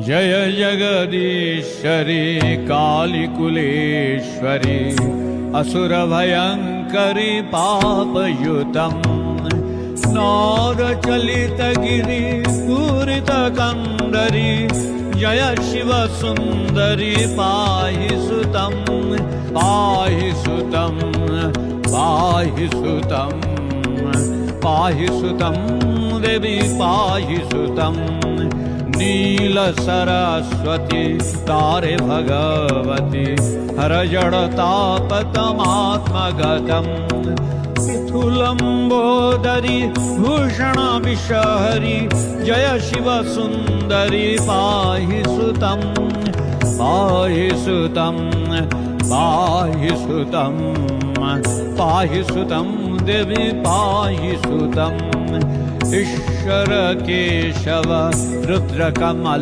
जय जगदीश्वरी कालिकुलेश्वरी असुरभयङ्करी पापयुतं नौरचलितगिरि पूरितकन्दरी जय शिवसुन्दरी पाहि सुतं पाहि सुतं पाहि सुतं पाहि सुतं देवी पाहि सुतं नील सरस्वती तारे भगवती हर जड़तापतमात्मगतम् स्थूलंबोदरी भूषण विषहरी जय शिव सुंदरी पाहि सुतं पाहि सुतं पाहि सुतं पाहि सुतं देवी पाहि सुतं ईश्वर केशव रुद्र कमल